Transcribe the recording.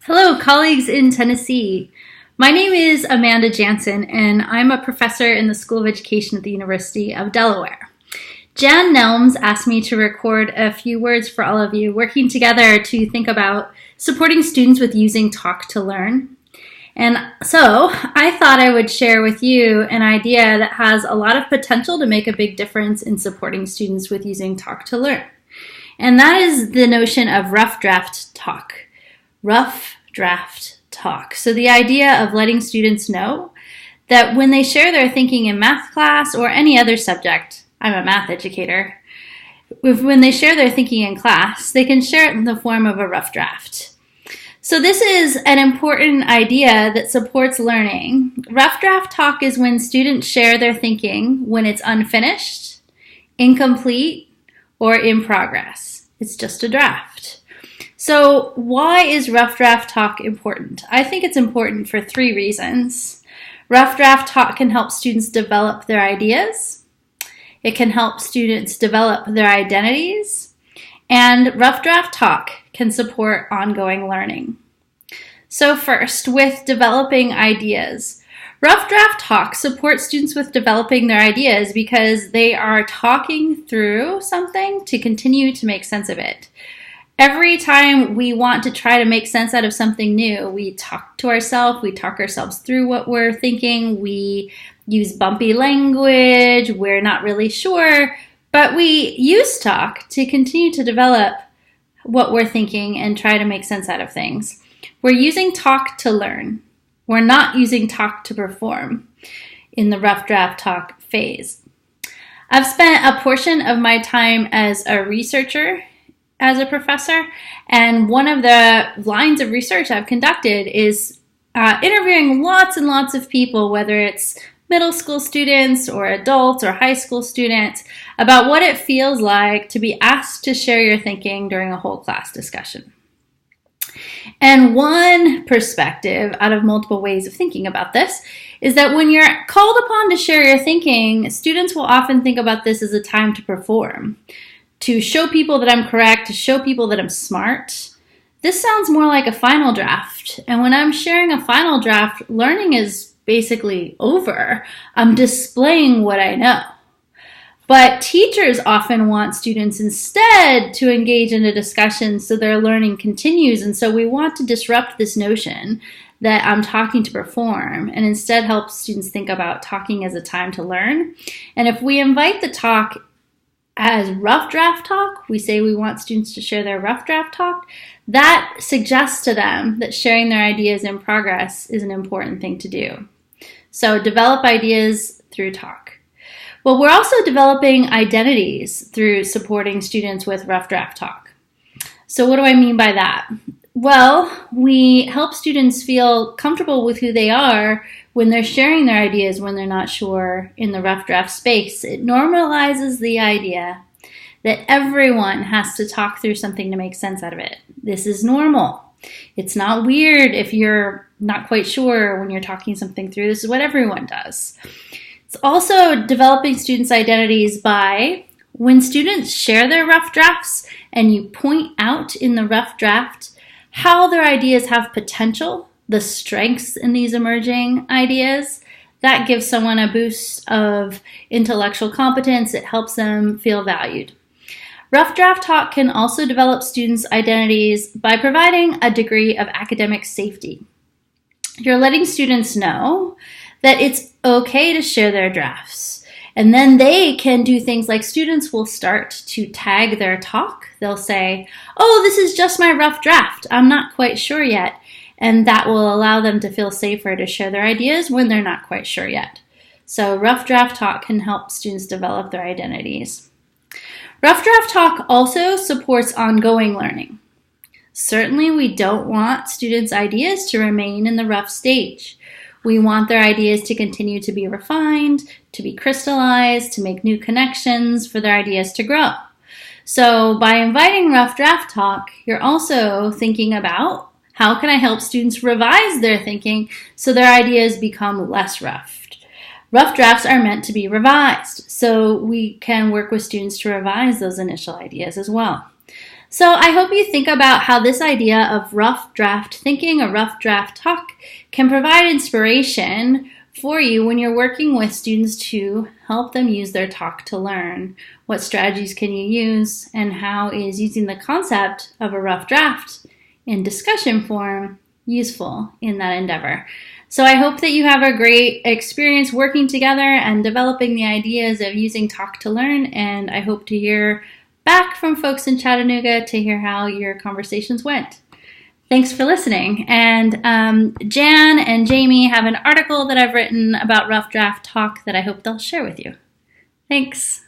Hello, colleagues in Tennessee. My name is Amanda Jansen, and I'm a professor in the School of Education at the University of Delaware. Jan Nelms asked me to record a few words for all of you, working together to think about supporting students with using Talk to Learn. And so I thought I would share with you an idea that has a lot of potential to make a big difference in supporting students with using Talk to Learn. And that is the notion of rough draft talk. Rough draft talk. So the idea of letting students know that when they share their thinking in math class or any other subject, I'm a math educator, when they share their thinking in class, they can share it in the form of a rough draft. So this is an important idea that supports learning. Rough draft talk is when students share their thinking when it's unfinished, incomplete, or in progress. It's just a draft. So why is rough draft talk important? I think it's important for 3 reasons. Rough draft talk can help students develop their ideas. It can help students develop their identities. And rough draft talk can support ongoing learning. So first, with developing ideas. Rough draft talk supports students with developing their ideas because they are talking through something to continue to make sense of it. Every time we want to try to make sense out of something new, we talk to ourselves, we talk ourselves through what we're thinking, we use bumpy language, we're not really sure, but we use talk to continue to develop what we're thinking and try to make sense out of things. We're using talk to learn. We're not using talk to perform in the rough draft talk phase. I've spent a portion of my time as a researcher as a professor, and one of the lines of research I've conducted is interviewing lots and lots of people, whether it's middle school students or adults or high school students, about what it feels like to be asked to share your thinking during a whole class discussion. And one perspective out of multiple ways of thinking about this is that when you're called upon to share your thinking, students will often think about this as a time to perform, to show people that I'm correct, to show people that I'm smart. This sounds more like a final draft. And when I'm sharing a final draft, learning is basically over. I'm displaying what I know. But teachers often want students instead to engage in a discussion so their learning continues. And so we want to disrupt this notion that I'm talking to perform and instead help students think about talking as a time to learn. And if we invite the talk as rough draft talk, we say we want students to share their rough draft talk, that suggests to them that sharing their ideas in progress is an important thing to do. So develop ideas through talk. Well, we're also developing identities through supporting students with rough draft talk. So what do I mean by that? Well, we help students feel comfortable with who they are when they're sharing their ideas when they're not sure in the rough draft space. It normalizes the idea that everyone has to talk through something to make sense out of it. This is normal. It's not weird if you're not quite sure when you're talking something through. This is what everyone does. It's also developing students' identities by when students share their rough drafts and you point out in the rough draft how their ideas have potential, the strengths in these emerging ideas, that gives someone a boost of intellectual competence. It helps them feel valued. Rough draft talk can also develop students' identities by providing a degree of academic safety. You're letting students know that it's okay to share their drafts. And then they can do things like students will start to tag their talk. They'll say, oh, this is just my rough draft. I'm not quite sure yet. And that will allow them to feel safer to share their ideas when they're not quite sure yet. So rough draft talk can help students develop their identities. Rough draft talk also supports ongoing learning. Certainly, we don't want students' ideas to remain in the rough stage. We want their ideas to continue to be refined, to be crystallized, to make new connections, for their ideas to grow. So by inviting rough draft talk, you're also thinking about how can I help students revise their thinking so their ideas become less roughed. Rough drafts are meant to be revised, so we can work with students to revise those initial ideas as well. So I hope you think about how this idea of rough draft thinking or rough draft talk can provide inspiration for you when you're working with students to help them use their talk to learn. What strategies can you use, and how is using the concept of a rough draft in discussion form useful in that endeavor? So I hope that you have a great experience working together and developing the ideas of using talk to learn, and I hope to hear back from folks in Chattanooga to hear how your conversations went. Thanks for listening. And Jan and Jamie have an article that I've written about rough draft talk that I hope they'll share with you. Thanks.